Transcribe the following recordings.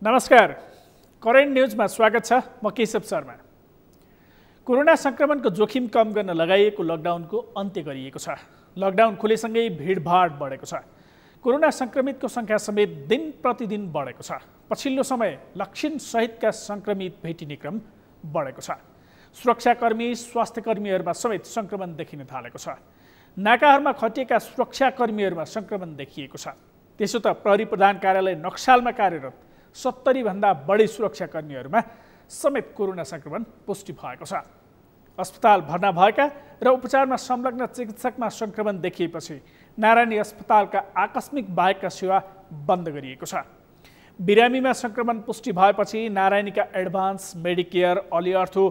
नमस्कार, करेन्ट न्यूजमा स्वागत छ। म केशव शर्मा। कोरोना संक्रमणको जोखिम कम गर्न लगाइएको लकडाउनको अन्त्य गरिएको छ। लकडाउन खुलेसँगै भिडभाड बढेको छ। कोरोना संक्रमितको संख्या समेत दिन प्रतिदिन बढेको छ। पछिल्लो समय लक्षण सहितका संक्रमित भेटिने क्रम बढेको छ। सुरक्षाकर्मी, स्वास्थ्यकर्मीहरूमा समेत संक्रमण देखिन थालेको छ। नाकाहरूमा खटिएका सुरक्षाकर्मीहरूमा संक्रमण देखिएको छ। त्यसो त प्रहरी प्रधान कार्यालय नक्सालमा कार्यरत 70 भन्दा बढी सुरक्षाकर्मीहरूमा समेत कोरोना संक्रमण पुष्टि भएको छ। अस्पताल भर्ना भएका र उपचारमा संलग्न चिकित्सकमा संक्रमण देखिएपछि नारायणी अस्पतालका आकस्मिक बाहेकका सेवा बन्द गरिएको छ। बिरामीमा संक्रमण पुष्टि भएपछि नारायणीका एडभान्स मेडिकेयर, अलिअर्थो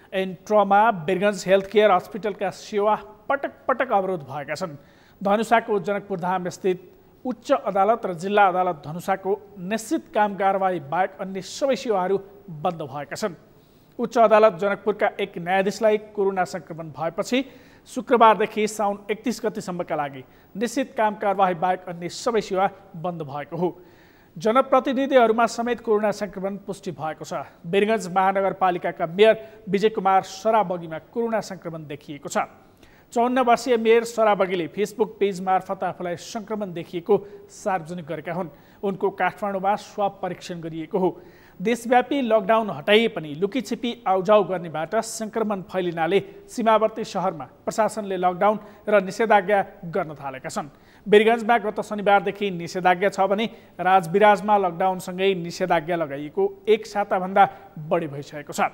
and trauma, Birgunj health care हस्पिटलका सेवा पटक पटक अवरोध भएका छन्। धनुषाको जनकपुर धाम स्थित उच्च अदालत र जिल्ला अदालत धनुषाको निश्चित काम कारबाही बाहेक अन्य सबै सेवाहरू बन्द भएका छन्। उच्च अदालत जनकपुरका एक न्यायाधीशलाई कोरोना संक्रमण भएपछि शुक्रबारदेखि साउन 31 गतिसम्मका लागि निश्चित काम कारबाही बाहेक अन्य सबै सेवा बन्द भएको हो। जनप्रतिनिधिहरूमा समेत कोरोना संक्रमण पुष्टि भएको छ। वीरगञ्ज महानगरपालिकाका मेयर विजय कुमार सराबगीमा कोरोना संक्रमण देखिएको छ। 54 वर्षीय मेयर सराबगीले फेसबुक पेज मार्फत आफूलाई संक्रमण देखिएको सार्वजनिक गरेका हुन्। उनको काठमाडौँमा स्वाब परीक्षण गरिएको हो। देशव्यापी लकडाउन हटाइए पनि लुकीछिपी आउजाउ गर्नेबाट संक्रमण फैलिनाले सीमावर्ती शहरमा प्रशासनले लकडाउन र निषेधाज्ञा गर्न थालेका छन्। वीरगञ्जमा गत शनिबारदेखि निषेधाज्ञा छ भने राजविराजमा लकडाउनसँगै निषेधाज्ञा लगाइएको एक साताभन्दा बढी भइसकेको छ।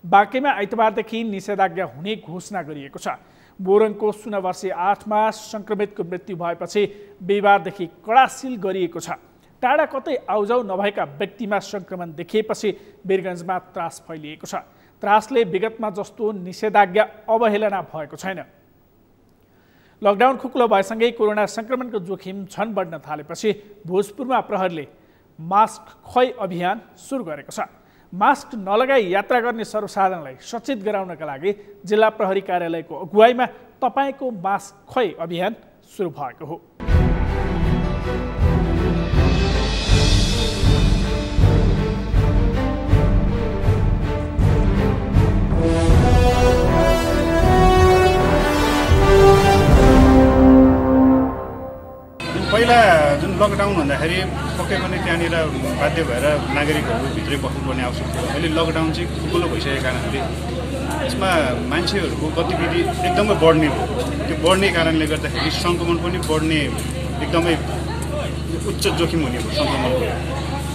बाँकेमा आइतबारदेखि निषेधाज्ञा हुने घोषणा गरिएको छ। बोरङको 16 वर्षीय 8मा संक्रमितको मृत्यु भएपछि बिहिबारदेखि कडा सिल गरिएको छ। टाढा कतै आउजाउ नभएका व्यक्तिमा संक्रमण देखिएपछि वीरगञ्जमा त्रास फैलिएको छ। त्रासले विगतमा जस्तो निषेधाज्ञा अवहेलना भएको छैन। लकडाउन खुकुलो भएसँगै कोरोना संक्रमणको जोखिम झन बढ्न थालेपछि भोजपुरमा प्रहरीले मास्क खुवाई अभियान सुरु गरेको छ। मास्क नलगाई यात्रा गर्ने सर्वसाधारणलाई सचेत गराउनका लागि जिल्ला प्रहरी कार्यालयको अगुवाईमा तपाईको मास्क खुवाई अभियान सुरु भएको हो। पहिला जुन लकडाउन हुँदाखेरि पक्कै पनि त्यहाँनिर बाध्य भएर नागरिकहरू भित्रै बस्नुपर्ने आवश्यक थियो। अहिले लकडाउन चाहिँ खुकुलो भइसकेको कारणले यसमा मान्छेहरूको गतिविधि एकदमै बढ्ने हो। त्यो बढ्ने कारणले गर्दाखेरि सङ्क्रमण पनि बढ्ने एकदमै उच्च जोखिम हुने हो सङ्क्रमणको।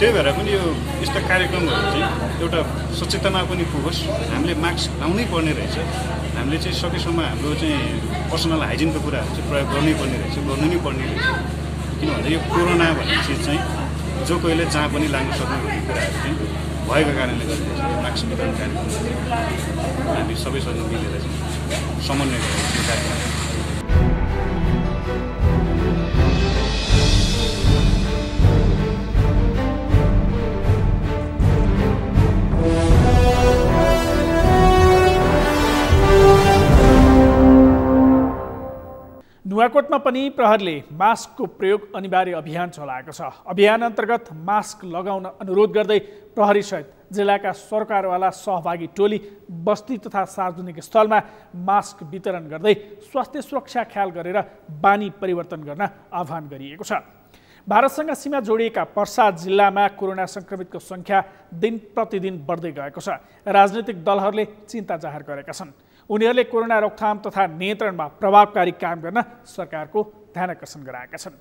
त्यही भएर पनि यो यस्ता कार्यक्रमहरू चाहिँ एउटा सचेतना पनि पुगोस्। हामीले मास्क लाउनै पर्ने रहेछ। हामीले चाहिँ सकेसम्म हाम्रो चाहिँ पर्सनल हाइजिनको कुराहरू चाहिँ प्रयोग गर्नै पर्ने रहेछ, गर्नु नै पर्ने रहेछ। किनभने यो कोरोना भन्ने चिज चाहिँ जो कोहीले जहाँ पनि लाग्न सक्ने भन्ने कुराहरू चाहिँ भएको कारणले गर्दा मास्क वितरण कार्यक्रम हामी सबैसँग मिलेर चाहिँ समन्वय गरेर यो कार्यक्रम नुवाकोटमा पनि प्रहरीले मास्कको प्रयोग अनिवार्य अभियान चलाएको छ। अभियान अन्तर्गत मास्क लगाउन अनुरोध गर्दै प्रहरी सहित जिल्लाका सरकारवाला सहभागी टोली बस्ती तथा सार्वजनिक स्थलमा मास्क वितरण गर्दै स्वास्थ्य सुरक्षा ख्याल गरेर बानी परिवर्तन गर्न आह्वान गरिएको छ। भारतसँग सीमा जोडिएका पर्सा जिल्लामा कोरोना संक्रमितको संख्या दिन प्रतिदिन बढ्दै गएको छ। राजनीतिक दलहरूले चिन्ता जाहेर गरेका छन्। उनीहरूले कोरोना रोकथाम तथा नियन्त्रणमा प्रभावकारी काम गर्न सरकारको ध्यानाकर्षण गराएका छन्।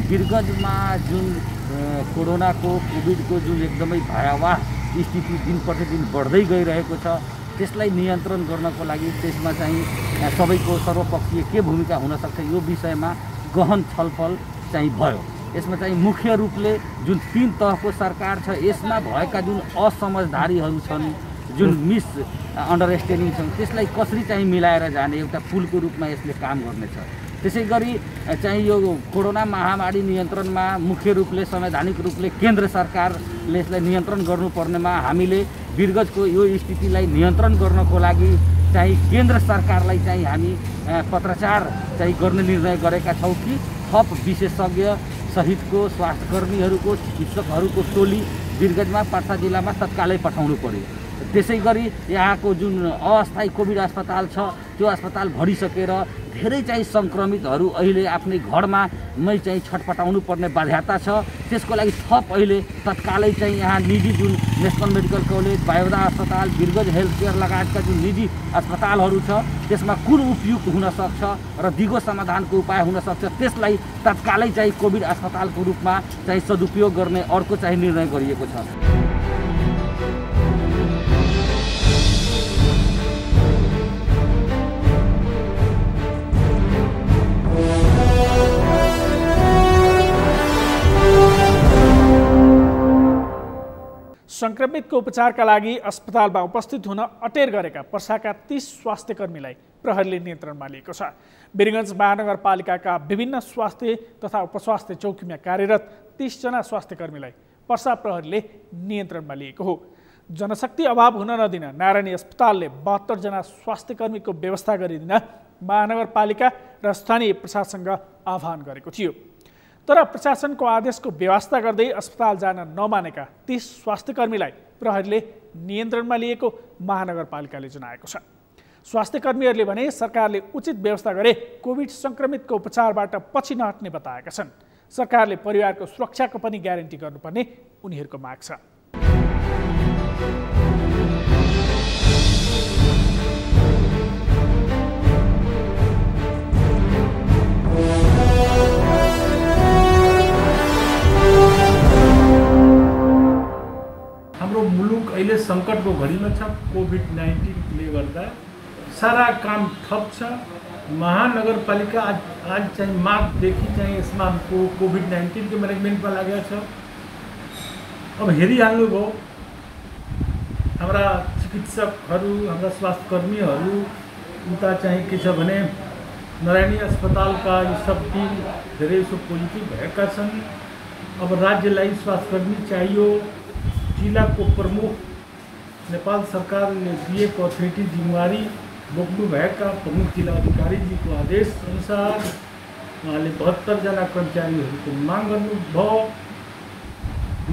वीरगञ्जमा जुन कोरोनाको कोभिडको जुन एकदमै भयावह स्थिति दिन प्रतिदिन बढ्दै गइरहेको छ, त्यसलाई नियन्त्रण गर्नको लागि त्यसमा चाहिँ सबैको सर्वपक्षीय के भूमिका हुन सक्छ यो विषयमा गहन छलफल चाहिँ भयो। यसमा चाहिँ मुख्य रूपले जुन 3 तहको सरकार छ यसमा भएका जुन असमझदारीहरू छन्, जुन मिस अन्डरस्ट्यान्डिङ छन्, त्यसलाई कसरी चाहिँ मिलाएर जाने एउटा पुलको रूपमा यसले काम गर्नेछ। त्यसै गरी चाहिँ यो कोरोना महामारी नियन्त्रणमा मुख्य रूपले संवैधानिक रूपले केन्द्र सरकारले यसलाई नियन्त्रण गर्नुपर्नेमा हामीले विरगतको यो स्थितिलाई नियन्त्रण गर्नको लागि चाहिँ केन्द्र सरकारलाई चाहिँ हामी पत्रचार चाहिँ गर्ने निर्णय गरेका छौँ कि थप विशेषज्ञ सहितको स्वास्थ्यकर्मीहरूको चिकित्सकहरूको टोली विरगतमा पर्सा जिल्लामा तत्कालै पठाउनु पर्यो। त्यसै गरी यहाँको जुन अस्थायी कोभिड अस्पताल छ त्यो अस्पताल भरिसकेर धेरै चाहिँ सङ्क्रमितहरू अहिले आफ्नै घरमा मै चाहिँ छटपटाउनु पर्ने बाध्यता छ। त्यसको लागि थप अहिले तत्कालै चाहिँ यहाँ निजी जुन नेसनल मेडिकल कलेज, बायोदा अस्पताल, विरगत हेल्थ केयर लगायतका जुन निजी अस्पतालहरू छ त्यसमा कुन उपयुक्त हुनसक्छ र दिगो समाधानको उपाय हुनसक्छ त्यसलाई तत्कालै चाहिँ कोभिड अस्पतालको रूपमा चाहिँ सदुपयोग गर्ने अर्को चाहिँ निर्णय गरिएको छ। संक्रमितको उपचारका लागि अस्पतालमा उपस्थित हुन अटेर गरेका पर्साका 30 स्वास्थ्यकर्मीलाई प्रहरीले नियन्त्रणमा लिएको छ। वीरगञ्ज महानगरपालिकाका विभिन्न स्वास्थ्य तथा उपस्वास्थ्य चौकीमा कार्यरत 30 जना स्वास्थ्यकर्मीलाई पर्सा प्रहरीले नियन्त्रणमा लिएको हो। जनशक्ति अभाव हुन नदिन नारायणी अस्पतालले 72 जना स्वास्थ्यकर्मीको व्यवस्था गरिदिन महानगरपालिका र स्थानीय प्रशासनसँग आह्वान गरेको थियो। तर प्रशासनको आदेशको व्यवस्था गर्दै अस्पताल जान नमानेका 30 स्वास्थ्यकर्मीलाई प्रहरीले नियन्त्रणमा लिएको महानगरपालिकाले जनाएको छ। स्वास्थ्यकर्मीहरूले भने सरकारले उचित व्यवस्था गरे कोभिड सङ्क्रमितको उपचारबाट पछि नहट्ने बताएका छन्। सरकारले परिवारको सुरक्षाको पनि ग्यारेन्टी गर्नुपर्ने उनीहरूको माग छ। हाम्रो मुलुक अहिले सङ्कटको घडीमा छ। कोभिड-19ले गर्दा सारा काम ठप छ। महानगरपालिका आज चाहिँ माघदेखि चाहिँ यसमा कोभिड-19 को म्यानेजमेन्टमा लागेको छ। अब हेरिहाल्नुभयो हाम्रा चिकित्सकहरू, हाम्रा स्वास्थ्यकर्मीहरू उता चाहिँ के छ भने नारायणी अस्पतालका यी सब टिम धेरै सो पोजिटिभ भएका छन्। अब राज्यलाई स्वास्थ्यकर्मी चाहियो। जिल्लाको प्रमुख नेपाल सरकारले दिएको अथोरिटी जिम्मेवारी बोक्नुभएका प्रमुख जिल्ला अधिकारीजीको आदेश अनुसार उहाँले 72 जना कर्मचारीहरूको माग गर्नुभयो।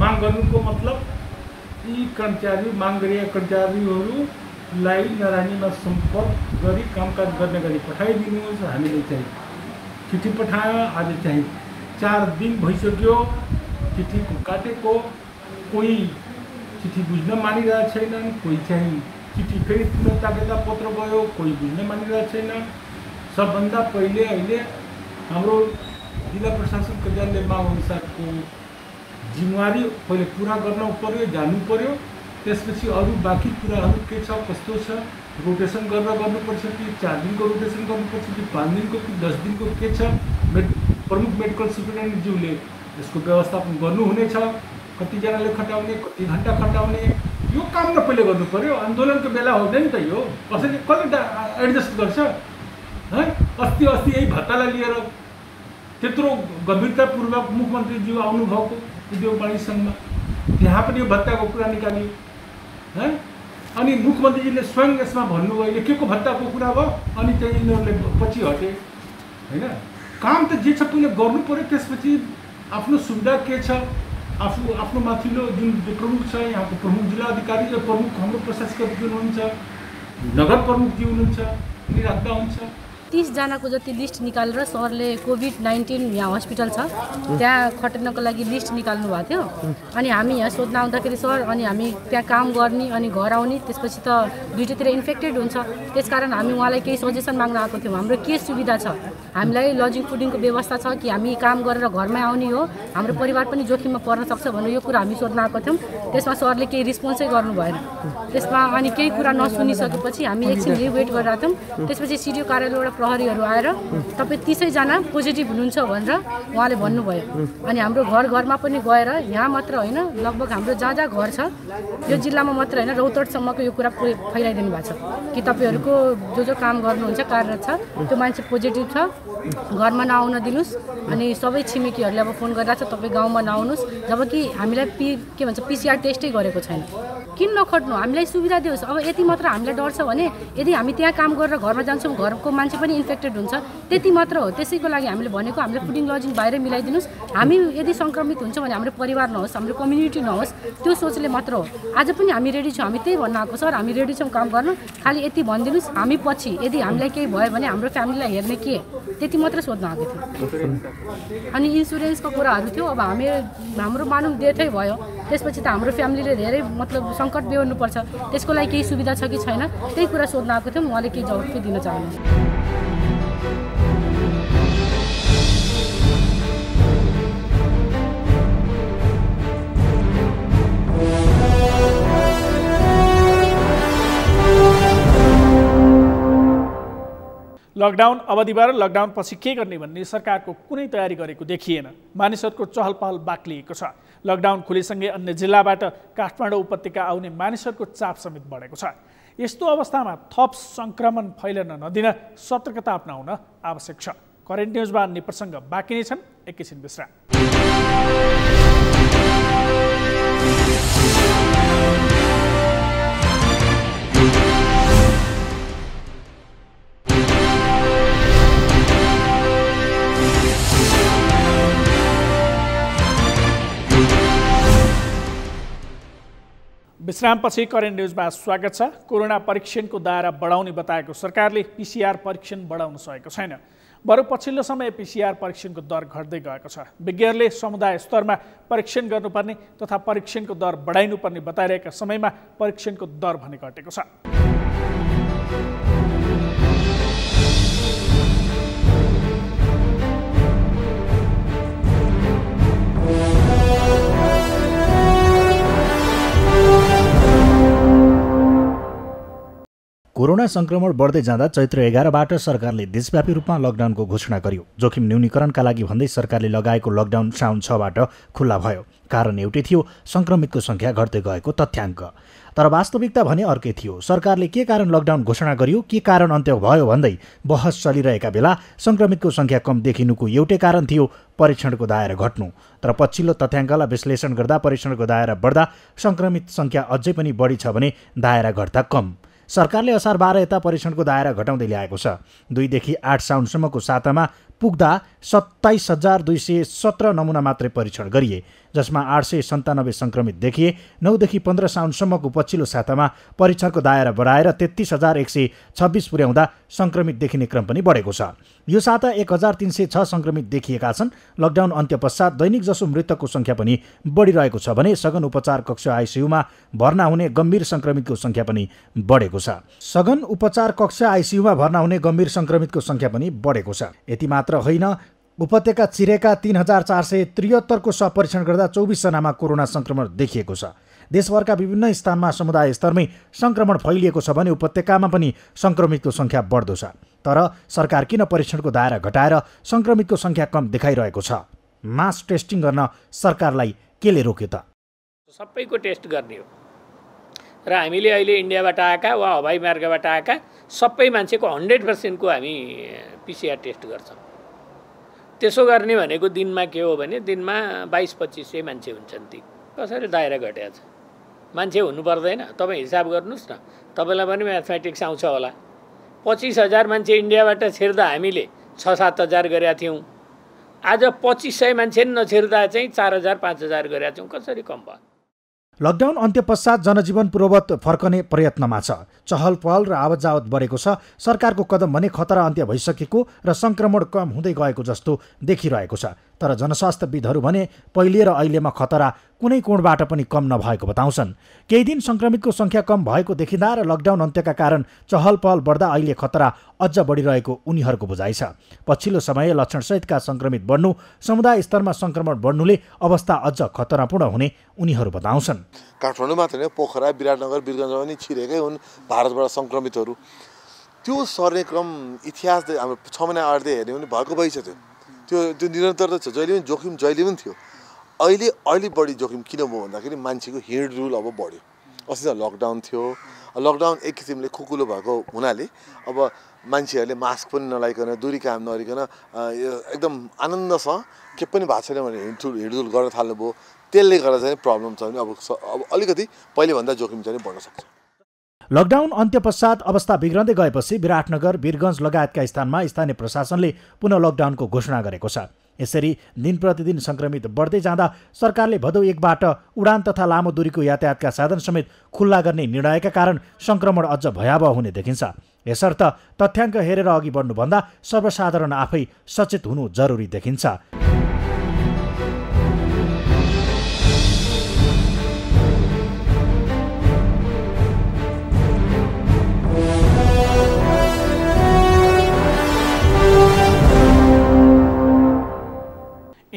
माग गर्नुको मतलब यी कर्मचारी माग गरिएका कर्मचारीहरूलाई नारायणीमा सम्पर्क गरी कामकाज गर्ने गरी पठाइदिनुहोस्। हामीले चाहिँ चिठी पठायो। आज चाहिँ 4 दिन भइसक्यो चिठीको काटेको। कोही चिठी बुझ्न मानिरहेको छैनन्, कोही चाहिँ चिठी फेरि पुनः ताकेता पत्र गयो, कोही बुझ्न मानिरहेको छैन। सबभन्दा पहिले अहिले हाम्रो जिल्ला प्रशासन कार्यालयले माग अनुसारको जिम्मेवारी पहिले पुरा गर्न पर्यो, जानु पर्यो। त्यसपछि अरू बाँकी कुराहरू के छ, कस्तो छ, रोटेसन गरेर गर्नुपर्छ कि 4 दिनको रोटेसन गर्नुपर्छ कि 5 दिनको कि 10 दिनको के छ। प्रमुख मेडिकल सुपरिन्टेन्डेन्टज्यूले यसको व्यवस्थापन गर्नुहुनेछ। कतिजनाले खटाउने, कति घन्टा खटाउने, यो काम त पहिले गर्नु पर्यो। आन्दोलनको बेला हुँदैन त यो। कसैले एडजस्ट गर्छ है? अस्ति यही भत्तालाई लिएर त्यत्रो गम्भीरतापूर्वक मुख्यमन्त्रीज्यू आउनुभएको उद्योग वाणिज्य सङ्घमा, त्यहाँ पनि यो भत्ताको कुरा निकालियो है। अनि मुख्यमन्त्रीजीले स्वयं यसमा भन्नुभयो यो के को भत्ताको कुरा भयो, अनि चाहिँ यिनीहरूले पछि हटे होइन। काम त जे छ पहिले गर्नु पर्यो। त्यसपछि आफ्नो सुविधा के छ, आफ्नो माथिल्लो जुन प्रमुख छ, यहाँको प्रमुख जिल्ला अधिकारी र प्रमुख हाम्रो प्रशासक हुनुहुन्छ, नगर प्रमुखजी हुनुहुन्छ, अनि राख्दा हुन्छ। 30 जनाको जति लिस्ट निकालेर सरले कोभिड-19 यहाँ हस्पिटल छ त्यहाँ खट्नको लागि लिस्ट निकाल्नु भएको थियो। अनि हामी यहाँ सोध्न आउँदाखेरि सर अनि हामी त्यहाँ काम गर्ने अनि घर आउने, त्यसपछि त दुईटैतिर इन्फेक्टेड हुन्छ। त्यसकारण हामी उहाँलाई केही सजेसन माग्न आएको थियौँ। हाम्रो के सुविधा छ, हामीलाई लजिङ फुडिङको व्यवस्था छ कि हामी काम गरेर घरमै आउने हो, हाम्रो परिवार पनि जोखिममा पर्न सक्छ भनेर यो कुरा हामी सोध्न आएको थियौँ। त्यसमा सरले केही रिस्पोन्सै गर्नु भएन। त्यसमा अनि केही कुरा नसुनिसकेपछि हामी एकछिन यही वेट गरिरहेको थियौँ। त्यसपछि सिडिओ कार्यालयबाट प्रहरीहरू आएर तपाईँ 30 जना पोजिटिभ हुनुहुन्छ भनेर उहाँले भन्नुभयो। अनि हाम्रो घरमा पनि गएर यहाँ मात्र होइन लगभग हाम्रो जहाँ जहाँ घर छ यो जिल्लामा मात्र होइन रौतहटसम्मको यो कुरा फैलाइदिनु भएको छ कि तपाईँहरूको जो काम गर्नुहुन्छ कार्यरत छ त्यो मान्छे पोजिटिभ छ, घरमा नआउन दिनुहोस्। अनि सबै छिमेकीहरूले अब फोन गरिरहेको छ तपाईँ गाउँमा नआउनुहोस्, जबकि हामीलाई PCR टेस्टै गरेको छैन। किन नखट्नु, हामीलाई सुविधा दियोस्। अब यति मात्र हामीलाई डर छ भने यदि हामी त्यहाँ काम गरेर घरमा जान्छौँ घरको मान्छे पनि इन्फेक्टेड हुन्छ, त्यति मात्र हो। त्यसैको लागि हामीले भनेको हामीले फुडिङ लजिङ बाहिर मिलाइदिनुहोस्। हामी यदि सङ्क्रमित हुन्छ भने हाम्रो परिवार नहोस्, हाम्रो कम्युनिटी नहोस्, त्यो सोचले मात्र हो। आज पनि हामी रेडी छौँ, हामी त्यही भन्न आएको सर हामी रेडी छौँ काम गर्न, खालि यति भनिदिनुहोस् हामी पछि यदि हामीलाई केही भयो भने हाम्रो फ्यामिलीलाई हेर्ने के, त्यति मात्र सोध्न आएको थियो। अनि इन्सुरेन्सको कुराहरू थियो, अब हाम्रो मानौँ डेथै भयो त्यसपछि त हाम्रो फ्यामिलीले धेरै सङ्कट बेहोर्नुपर्छ, त्यसको लागि केही सुविधा छ कि छैन त्यही कुरा सोध्न आएको थियौँ। उहाँले केही जवाफ दिन चाहनुहुन्छ। लकडाउन अवधिबाट लकडाउन पछि के गर्ने भन्ने सरकारको कुनै तयारी गरेको देखिएन। मानिसहरूको चहल पहल बाक्लिएको छ। लकडाउन खुलेसँगै अन्य जिल्लाबाट काठमाडौँ उपत्यका आउने मानिसहरूको चाप समेत बढेको छ। यस्तो अवस्थामा थप सङ्क्रमण फैलन नदिन सतर्कता अपनाउन आवश्यक छ। करेन्ट न्युजमा अन्य प्रसङ्ग बाँकी नै छन्, एकैछिन विश्राम। विश्रामपछि करेन्ट न्युजमा स्वागत छ। कोरोना परीक्षणको दायरा बढाउने बताएको सरकारले PCR परीक्षण बढाउन सकेको छैन। बरु पछिल्लो समय PCR परीक्षणको दर घट्दै गएको छ। विज्ञहरूले समुदाय स्तरमा परीक्षण गर्नुपर्ने तथा परीक्षणको दर बढाइनुपर्ने बताइरहेका समयमा परीक्षणको दर भने घटेको छ। कोरोना संक्रमण बढ्दै जाँदा चैत्र 11बाट सरकारले देशव्यापी रूपमा लकडाउनको घोषणा गर्यो। जोखिम न्यूनीकरणका लागि भन्दै सरकारले लगाएको लकडाउन साउन 6बाट खुल्ला भयो। कारण एउटै थियो, संक्रमितको संख्या घट्दै गएको तथ्याङ्क। तर वास्तविकता भने अर्कै थियो। सरकारले के कारण लकडाउन घोषणा गर्यो, के कारण अन्त्य भयो भन्दै बहस चलिरहेका बेला संक्रमितको संख्या कम देखिनुको एउटै कारण थियो, परीक्षणको दायरा घट्नु। तर पछिल्लो तथ्याङ्कलाई विश्लेषण गर्दा परीक्षणको दायरा बढ्दा संक्रमित संख्या अझै पनि बढी छ भने दायरा घट्दा कम। सरकारले असार 12 यता परीक्षणको दायरा घटाउँदै ल्याएको छ। 2 देखि 8 साउनसम्मको सातामा पुग्दा 27,217 नमुना मात्रै परीक्षण गरिए, जसमा 897 संक्रमित देखिए। 9 देखि 15 साउनसम्मको पछिल्लो सातामा परीक्षणको दायरा बढाएर 33,126 पुर्याउँदा संक्रमित देखिने क्रम पनि बढेको छ। यो साता 1,306 संक्रमित देखिएका छन्। लकडाउन अन्त्य पश्चात दैनिक जसो मृतकको संख्या पनि बढिरहेको छ भने सघन उपचार कक्ष आइसियुमा भर्ना हुने गम्भीर संक्रमितको संख्या पनि बढेको छ। सघन उपचार कक्ष आइसियुमा भर्ना हुने गम्भीर संक्रमितको संख्या पनि बढेको छ। यति मात्र होइन, उपत्यका चिरेका 3,473 को स्वाब परीक्षण गर्दा 24 जनामा कोरोना संक्रमण देखिएको छ। देशभरका विभिन्न स्थानमा समुदाय स्तरमै संक्रमण फैलिएको छ भने उपत्यकामा पनि संक्रमितको संख्या बढ्दो छ। तर सरकार किन परीक्षणको दायरा घटाएर संक्रमितको संख्या कम देखाइरहेको छ? मास टेस्टिङ गर्न सरकारलाई केले रोक्यो त? सबैको टेस्ट गर्ने हो र हामीले अहिले इन्डियाबाट आएका वा हवाई मार्गबाट आएका सबै मान्छेको 100% को हामी PCR टेस्ट गर्छौँ। त्यसो गर्ने भनेको दिनमा के हो भने दिनमा 22-2500 मान्छे हुन्छन्। ती कसरी दायरा घटेको छ? मान्छे हुनु पर्दैन? तपाईँ हिसाब गर्नुहोस् न, तपाईँलाई पनि म्याथमेटिक्स आउँछ होला। 25,000 मान्छे इन्डियाबाट छिर्दा हामीले 6-7 हजार गरेका थियौँ। आज 2500 मान्छे नछिर्दा चाहिँ 4,000-5,000 गरेका छौँ। कसरी कम भयो? लकडाउन अन्त्य पश्चात जनजीवन पूर्ववत फर्कने प्रयत्नमा छ। चहल पहल र आवत जावत बढेको छ। सरकारको कदम भने खतरा अन्त्य भइसकेको र संक्रमण कम हुँदै गएको जस्तो देखिरहेको छ। तर जनस्वास्थ्यविदहरू भने पहिले र अहिलेमा खतरा कुनै कोणबाट पनि कम नभएको बताउँछन्। केही दिन संक्रमितको संख्या कम भएको देखिँदा र लकडाउन अन्त्यका कारण चहल पहल बढ्दा अहिले खतरा अझ बढिरहेको उनीहरूको बुझाइ छ। पछिल्लो समय लक्षणसहितका संक्रमित बढ्नु, समुदाय स्तरमा संक्रमण बढ्नुले अवस्था अझ खतरापूर्ण हुने उनीहरू बताउँछन्। काठमाडौँ मात्र होइन, पोखरा, विराटनगर, वीरगञ्जमा पनि छिरेकै हुन् भारतबाट संक्रमितहरू। त्यो सर्ने क्रम इतिहास हाम्रो 6 महिना 8 दिन हेर्ने भने भएको भइसक्यो त्यो निरन्तरता छ जहिले पनि जोखिम जहिले पनि थियो अहिले बढी जोखिम किन भयो भन्दाखेरि मान्छेको हिँडडुल अब बढ्यो अस्ति त लकडाउन थियो लकडाउन एक किसिमले खुकुलो भएको हुनाले अब मान्छेहरूले मास्क पनि नलाइकन दूरी कायम नगरिकन एकदम आनन्दसँग के पनि भएको छैन भने हिँडडुल गर्न थाल्नुभयो त्यसले गर्दा चाहिँ प्रब्लम छ भने अब अलिकति पहिलेभन्दा जोखिम चाहिँ बढ्न सक्छ लकडाउन अन्त्य पश्चात अवस्था बिग्रँदै गएपछि विराटनगर वीरगञ्ज लगायतका स्थानमा स्थानीय प्रशासनले पुनः लकडाउनको घोषणा गरेको छ यसरी दिन प्रतिदिन संक्रमित बढ्दै जाँदा सरकारले भदौ 1बाट उडान तथा लामो दूरीको यातायातका साधन समेत खुल्ला गर्ने निर्णयका कारण संक्रमण अझ भयावह हुने देखिन्छ यसर्थ तथ्याङ्क हेरेर अघि बढ्नुभन्दा सर्वसाधारण आफै सचेत हुनु जरुरी देखिन्छ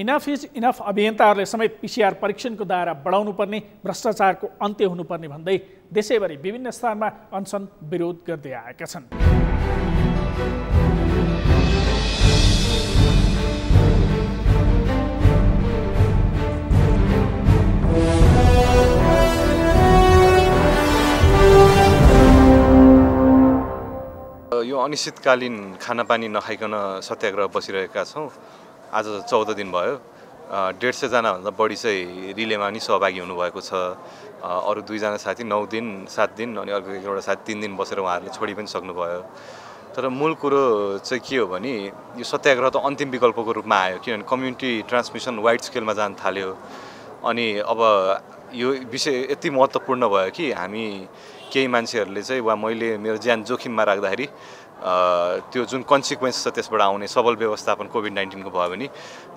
इनफ इज इनफ अभियन्ताहरूले समेत PCR परीक्षणको दायरा बढाउनु पर्ने भ्रष्टाचारको अन्त्य हुनुपर्ने भन्दै देशैभरि विभिन्न स्थानमा अनसन विरोध गर्दै आएका छन् यो अनिश्चितकालीन खानापानी नखाइकन सत्याग्रह बसिरहेका छौँ आज 14 दिन भयो 150 जनाभन्दा बढी चाहिँ रिलेमा नि सहभागी हुनुभएको छ अरू 2 जना साथी 9 दिन 7 दिन अनि अर्को एउटा साथी 3 दिन बसेर उहाँहरूले छोडी पनि सक्नुभयो तर मूल कुरो चाहिँ के हो भने यो सत्याग्रह त अन्तिम विकल्पको रूपमा आयो किनभने कम्युनिटी ट्रान्समिसन वाइड स्केलमा जान थाल्यो अनि अब यो विषय यति महत्त्वपूर्ण भयो कि हामी केही मान्छेहरूले चाहिँ वा मैले मेरो ज्यान जोखिममा राख्दाखेरि त्यो जुन कन्सिक्वेन्स छ त्यसबाट आउने सबल व्यवस्थापन कोभिड-19 को भयो भने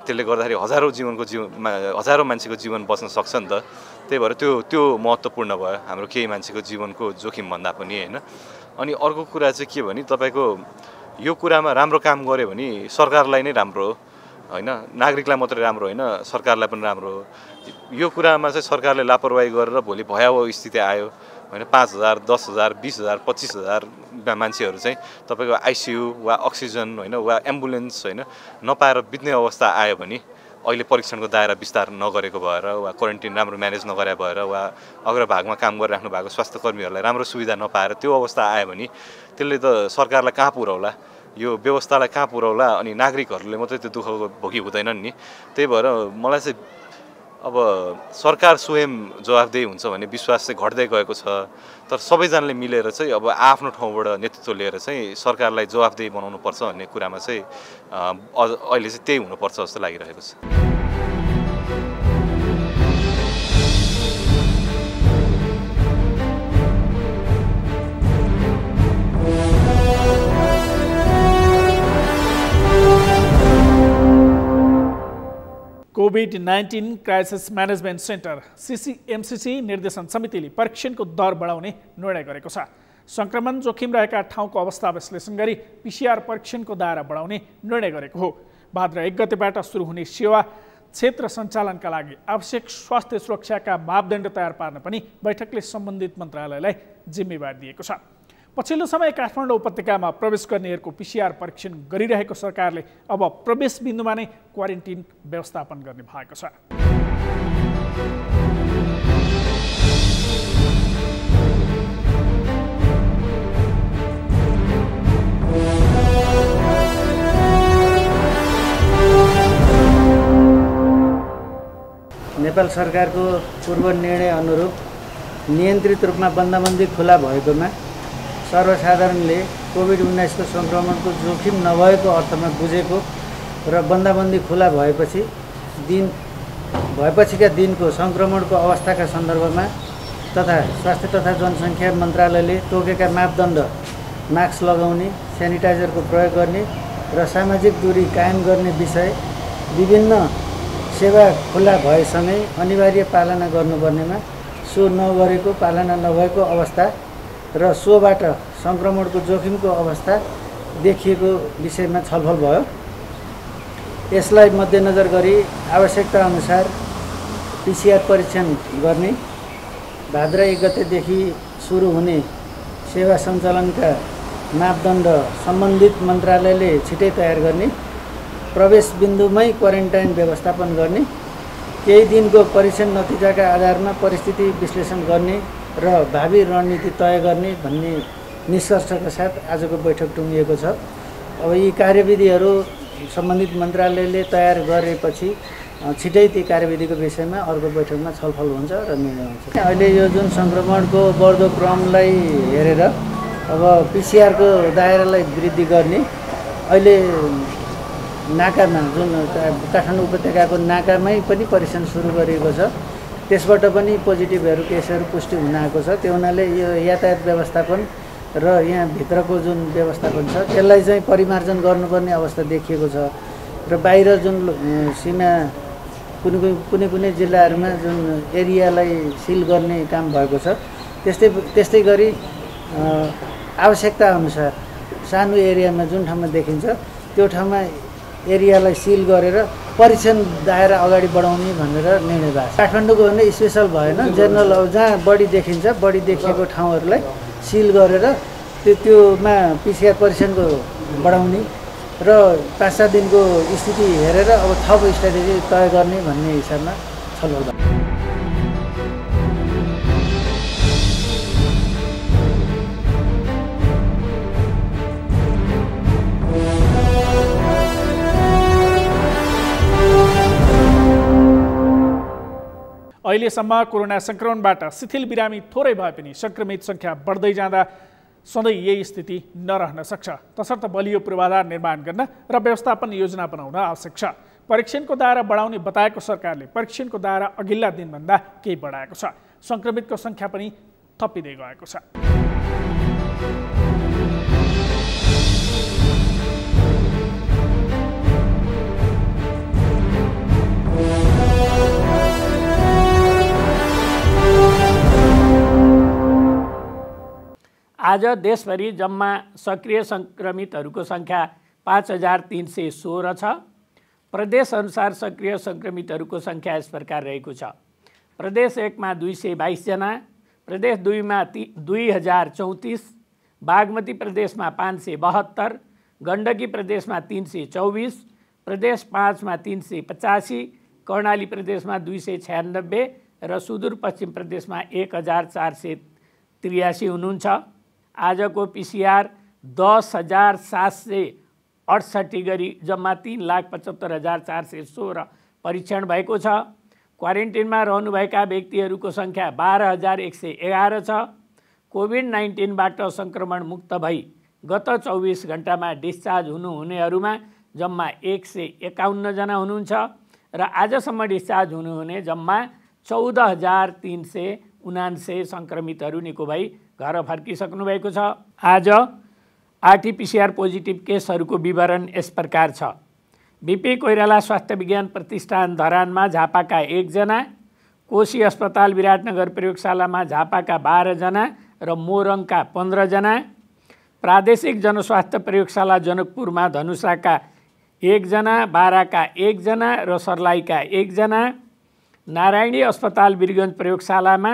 त्यसले गर्दाखेरि हजारौं मान्छेको जीवन बच्न सक्छ नि त त्यही भएर त्यो महत्त्वपूर्ण भयो हाम्रो केही मान्छेको जीवनको जोखिम भन्दा पनि हैन अनि अर्को कुरा चाहिँ के भने तपाईको यो कुरामा राम्रो काम गर्यो भने सरकारलाई नै राम्रो हो हैन नागरिकलाई मात्रै राम्रो हैन सरकारलाई पनि राम्रो हो यो कुरामा चाहिँ सरकारले लापरवाही गरेर भोलि भयावह स्थिति आयो हैन 5000 10000 20000 25000 मान्छेहरु चाहिँ तपाईको आईसीयू वा अक्सिजन हैन वा एम्बुलेन्स हैन नपाएर बित्ने अवस्था आयो भने अहिले परीक्षणको दायरा विस्तार नगरेको भएर वा क्वारेन्टाइन राम्रो म्यानेज नगरे भएर वा अग्रभागमा काम गरिराख्नु भएको स्वास्थ्यकर्मीहरुलाई राम्रो सुविधा नपाएर त्यो अवस्था आयो भने त्यसले त सरकारलाई कहाँ पुर्याउला यो व्यवस्थालाई कहाँ पुर्याउला अनि नागरिकहरुले मात्रै त्यो दुःख भोगी हुँदैनन् नि त्यही भएर मलाई चाहिँ अब सरकार स्वयं जवाफदेही हुन्छ भन्ने विश्वास चाहिँ घट्दै गएको छ तर सबैजनाले मिलेर चाहिँ अब आफ्नो ठाउँबाट नेतृत्व लिएर चाहिँ सरकारलाई जवाफदेही बनाउनु पर्छ भन्ने कुरामा चाहिँ अहिले चाहिँ त्यही हुनुपर्छ जस्तो लागिरहेको छ COVID-19 crisis management centre CCMCC निर्देशन समितिले परीक्षणको दर बढाउने निर्णय गरेको छ संक्रमण जोखिम रहेका ठाउँको अवस्था विश्लेषण गरी PCR परीक्षणको दायरा बढाउने निर्णय गरेको हो भाद्र 1 गतेबाट सुरु हुने सेवा क्षेत्र सञ्चालनका लागि आवश्यक स्वास्थ्य सुरक्षाका मापदण्ड तयार पार्न पनि बैठकले सम्बन्धित मन्त्रालयलाई जिम्मेवारी दिएको छ पछिल्लो समय काठमाडौँ उपत्यकामा प्रवेश गर्नेहरूको PCR परीक्षण गरिरहेको सरकारले अब प्रवेश बिन्दुमा नै क्वारेन्टाइन व्यवस्थापन गर्ने भएको छ नेपाल सरकारको पूर्व निर्णय अनुरूप नियन्त्रित रूपमा बन्दाबन्दी खुला भएकोमा सर्वसाधारणले कोभिड-19 को संक्रमणको जोखिम नभएको अर्थमा बुझेको र बन्दाबन्दी खुला भएपछिका दिनको संक्रमणको अवस्थाका सन्दर्भमा तथा स्वास्थ्य तथा जनसङ्ख्या मन्त्रालयले तोकेका मापदण्ड मास्क लगाउने स्यानिटाइजरको प्रयोग गर्ने र सामाजिक दूरी कायम गर्ने विषय विभिन्न सेवा खुला भएसँगै अनिवार्य पालना गर्नुपर्नेमा सो नगरेको पालना नभएको अवस्था र सोबाट संक्रमणको जोखिमको अवस्था देखिएको विषयमा छलफल भयो यसलाई मध्यनजर गरी आवश्यकता अनुसार PCR परीक्षण गर्ने भाद्र 1 गतेदेखि सुरु हुने सेवा सञ्चालनका मापदण्ड सम्बन्धित मन्त्रालयले छिटै तयार गर्ने, प्रवेश बिन्दुमै क्वारेन्टाइन व्यवस्थापन गर्ने, केही दिनको परीक्षण नतिजाका आधारमा परिस्थिति विश्लेषण गर्ने र भावी रणनीति तय गर्ने भन्ने निष्कर्षका साथ आजको बैठक टुङ्गिएको छ। अब यी कार्यविधिहरू सम्बन्धित मन्त्रालयले तयार गरेपछि छिटै ती कार्यविधिको विषयमा अर्को बैठकमा छलफल हुन्छ र निर्णय हुन्छ। अहिले यो जुन सङ्क्रमणको बढ्दो क्रमलाई हेरेर अब पिसिआरको दायरालाई वृद्धि गर्ने, अहिले नाकामा जुन काठमाडौँ उपत्यकाको नाकामै पनि परीक्षण सुरु गरिएको छ, त्यसबाट पनि पोजिटिभहरू केसहरू पुष्टि हुन आएको छ। त्यो हुनाले यो यातायात व्यवस्थापन र यहाँ भित्रको जुन व्यवस्थापन छ त्यसलाई चाहिँ परिमार्जन गर्नुपर्ने अवस्था देखिएको छ र बाहिर जुन सीमा कुनै जिल्लाहरूमा जुन एरियालाई सिल गर्ने काम भएको छ त्यस्तै गरी आवश्यकता अनुसार सानो एरियामा जुन ठाउँमा देखिन्छ त्यो ठाउँमा एरियालाई सिल गरेर परीक्षण दायरा अगाडि बढाउने भनेर निर्णय भएको छ। काठमाडौँको भने स्पेसल भएन, जेनरल अब जहाँ बढी देखिन्छ बढी देखिएको ठाउँहरूलाई सिल गरेर त्योमा पिसिआर परीक्षणको बढाउने र 5-7 दिनको स्थिति हेरेर अब थप स्ट्राटेजी तय गर्ने भन्ने हिसाबमा छलफल गर्छ। अहिलेसम्म कोरोना संक्रमणबाट शिथिल बिरामी थोरै भए पनि संक्रमित संख्या बढ्दै जाँदा सधैँ यही स्थिति नरहन सक्छ। तसर्थ बलियो पूर्वाधार निर्माण गर्न र व्यवस्थापन योजना बनाउन आवश्यक छ। परीक्षणको दायरा बढाउने बताएको सरकारले परीक्षणको दायरा अघिल्ला दिनभन्दा केही बढाएको छ। संक्रमितको संख्या पनि थपिँदै गएको छ। आज देशभरि जम्मा सक्रिय सङ्क्रमितहरूको सङ्ख्या 5316 छ। प्रदेशअनुसार सक्रिय सङ्क्रमितहरूको सङ्ख्या यस प्रकार रहेको छ। प्रदेश 1 मा 222 जना, प्रदेश 2 मा 2034, बागमती प्रदेशमा 572, गण्डकी प्रदेशमा 324, प्रदेश 5 मा 385, कर्णाली प्रदेशमा 296 र सुदूरपश्चिम प्रदेशमा 1483 हुनुहुन्छ। आजको पिसिआर 10,768 गरी जम्मा 3,75,416 परीक्षण भएको छ। क्वारेन्टिनमा रहनुभएका व्यक्तिहरूको सङ्ख्या 12,111 छ। कोभिड-19बाट सङ्क्रमण मुक्त भई गत 24 घण्टामा डिस्चार्ज हुनुहुनेहरूमा जम्मा 151 जना हुनुहुन्छ र आजसम्म डिस्चार्ज हुनुहुने जम्मा 14,379 सङ्क्रमितहरू निको भई घर फर्किसक्नु भएको छ। आज आरटीपीसीआर पोजिटिभ केसहरूको विवरण यस प्रकार छ। बीपी कोइराला स्वास्थ्य विज्ञान प्रतिष्ठान धरानमा झापाका 1 जना, कोशी अस्पताल विराटनगर प्रयोगशालामा झापाका 12 जना र मोरङका 15 जना, प्रादेशिक जनस्वास्थ्य प्रयोगशाला जनकपुरमा धनुषाका 1 जना, बाराका 1 जना र सर्लाहीका 1 जना, नारायणी अस्पताल वीरगञ्ज प्रयोगशालामा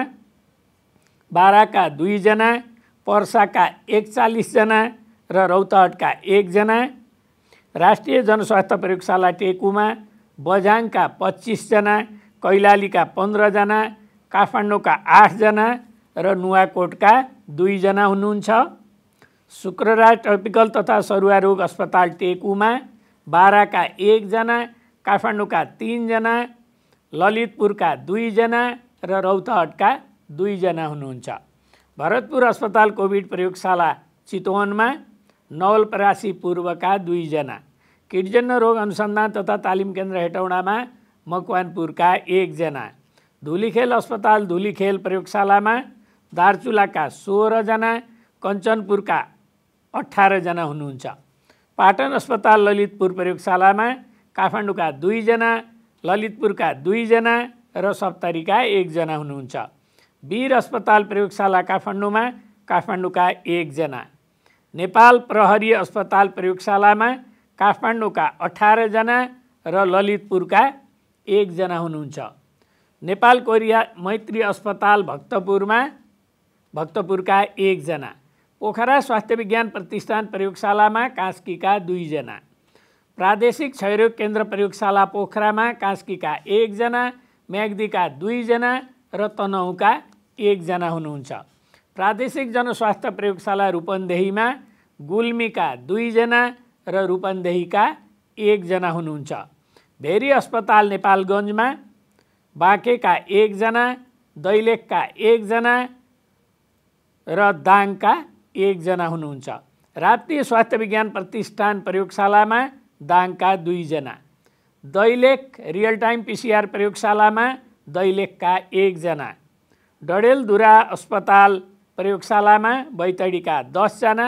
बाराका 2 जना, पर्साका 41 जना र रौतहटका 1 जना, राष्ट्रिय जनस्वास्थ्य प्रयोगशाला टेकुमा बझाङका 25 जना, कैलालीका 15 जना, काठमाडौँका 8 जना र नुवाकोटका 2 जना हुनुहुन्छ। शुक्रराज ट्रपिकल तथा सरुवा रोग अस्पताल टेकुमा बाराका 1 जना, काठमाडौँका 3 जना, ललितपुरका 2 जना र रौतहटका 2 जना हुनुहुन्छ। भरतपुर अस्पताल कोभिड प्रयोगशाला चितवनमा नवलपरासी पूर्वका 2 जना, किटजन्य रोग अनुसन्धान तथा तालिम केन्द्र हेटौडामा मकवानपुरका 1 जना, धुलीखेल अस्पताल धुलीखेल प्रयोगशालामा दार्चुलाका 16 जना, कञ्चनपुरका 18 जना हुनुहुन्छ। पाटन अस्पताल ललितपुर प्रयोगशालामा काठमाडौँका 2 जना, ललितपुरका 2 जना र सप्तरीका 1 जना हुनुहुन्छ। वीर अस्पताल प्रयोगशाला काठमाडौँमा काठमाडौँका 1 जना, नेपाल प्रहरी अस्पताल प्रयोगशालामा काठमाडौँका 18 जना र ललितपुरका 1 जना हुनुहुन्छ। नेपाल कोरिया मैत्री अस्पताल भक्तपुरका 1 जना, पोखरा स्वास्थ्य विज्ञान प्रतिष्ठान प्रयोगशालामा कास्कीका 2 जना, प्रादेशिक क्षयरोग केन्द्र प्रयोगशाला पोखरामा कास्कीका 1 जना, म्याग्दीका 2 जना र तनहुँका 1 जना हुनुहुन्छ। प्रादेशिक जनस्वास्थ्य प्रयोगशाला रूपन्देहीमा गुल्मीका 2 जना र रूपन्देहीका 1 जना हुनुहुन्छ। भेरी अस्पताल नेपालगञ्जमा बाँकेका 1 जना, दैलेखका 1 जना र दाङका 1 जना हुनुहुन्छ। राप्ती स्वास्थ्य विज्ञान प्रतिष्ठान प्रयोगशालामा दाङका 2 जना, दैलेख रियल टाइम पिसिआर प्रयोगशालामा दैलेखका 1 जना, डडेलधुरा अस्पताल प्रयोगशालामा बैतडीका 10 जना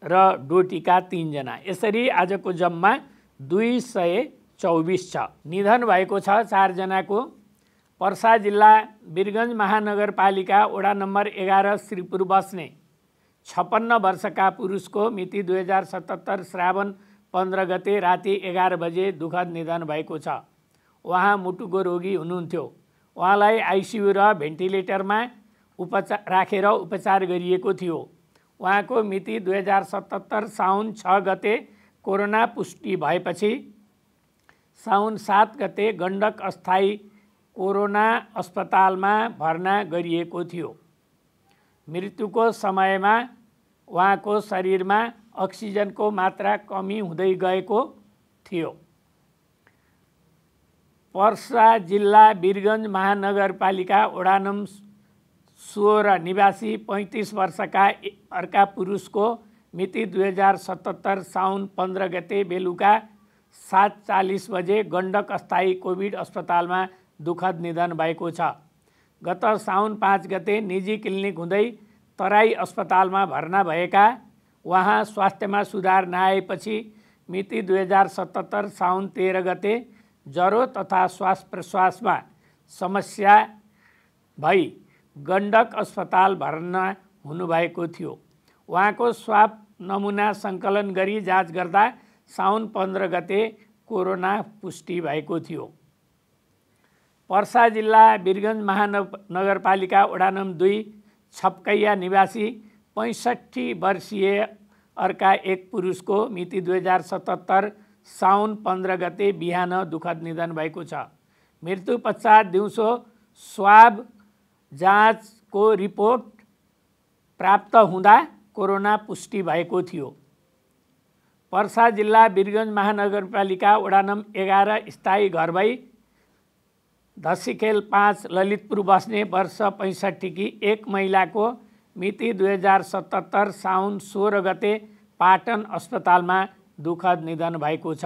र डोटीका 3 जना। यसरी आजको जम्मा 224 छ। निधन भएको छ 4 जनाको। पर्सा जिल्ला वीरगञ्ज महानगरपालिका वडा नम्बर 11 श्रीपुर बस्ने 56 वर्षका पुरुषको मिति 2077 श्रावण 15 गते राति 11 बजे दुःखद निधन भएको छ। उहाँ मुटुको रोगी हुनुहुन्थ्यो। उहाँलाई आइसियु र भेन्टिलेटरमा राखेर उपचार गरिएको थियो। उहाँको मिति 2077 साउन 6 गते कोरोना पुष्टि भएपछि साउन 7 गते गण्डक अस्थायी कोरोना अस्पतालमा भर्ना गरिएको थियो। मृत्युको समयमा उहाँको शरीरमा अक्सिजनको मात्रा कमी हुँदै गएको थियो। पर्सा जिल्ला वीरगञ्ज महानगरपालिका वडा नम्बर 16 निवासी 35 वर्षका अर्का पुरुषको मिति 2077 साउन 15 गते बेलुका 7:40 बजे गण्डक अस्थायी कोभिड अस्पतालमा दुःखद निधन भएको छ। गत साउन 5 गते निजी क्लिनिक हुँदै तराई अस्पतालमा भर्ना भएका उहाँ स्वास्थ्यमा सुधार नआएपछि मिति 2077 साउन 13 गते ज्वरो तथा श्वास प्रश्वासमा समस्या भई गण्डक अस्पताल भर्ना हुनुभएको थियो। उहाँको स्वाब नमुना सङ्कलन गरी जाँच गर्दा साउन 15 गते कोरोना पुष्टि भएको थियो। पर्सा जिल्ला वीरगञ्ज महानगरपालिका वडा नम्बर 2 छपकैया निवासी 65 वर्षीय अर्का एक पुरुषको मिति 2077 साउन 15 गते बिहान दुःखद निधन भएको छ। मृत्यु पश्चात दिउँसो स्वाब जाँचको रिपोर्ट प्राप्त हुँदा कोरोना पुष्टि भएको थियो। पर्सा जिल्ला वीरगञ्ज महानगरपालिका वडा नम्बर 11 स्थायी घर भई धसीखेल 5 ललितपुर बस्ने वर्ष 65 की एक महिलाको मिति 2077 साउन 16 गते पाटन अस्पतालमा दुःखद निधन भएको छ।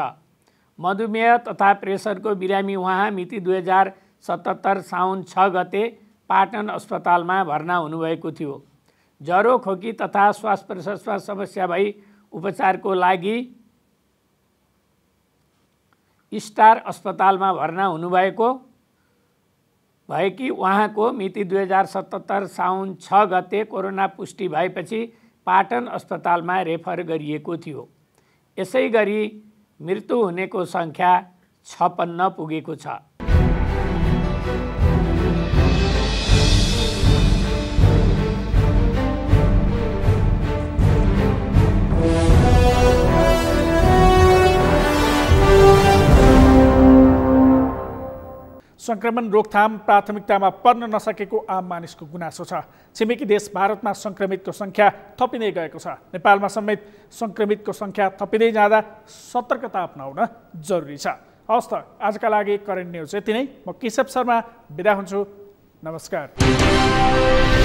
मधुमेह तथा प्रेसरको बिरामी उहाँ मिति 2077 साउन 6 गते पाटन अस्पतालमा भर्ना हुनुभएको थियो। ज्वरो खोकी तथा श्वास प्रश्वासमा समस्या भई उपचारको लागि स्टार अस्पतालमा भर्ना हुनुभएको भएकी उहाँको मिति 2077 साउन 6 गते कोरोना पुष्टि भएपछि पाटन अस्पतालमा रेफर गरिएको थियो। यसै गरी मृत्यु हुनेको सङ्ख्या 56 पुगेको छ। संक्रमण रोकथाम प्राथमिकतामा पर्न नसकेको आम मानिसको गुनासो छ। छिमेकी देश भारतमा संक्रमितको संख्या थपिँदै गएको छ। नेपालमा समेत संक्रमितको संख्या थपिँदै जाँदा सतर्कता अपनाउन जरुरी छ। हवस् त आजका लागि करेन्ट न्युज यति नै। म केशव शर्मा बिदा हुन्छु। नमस्कार।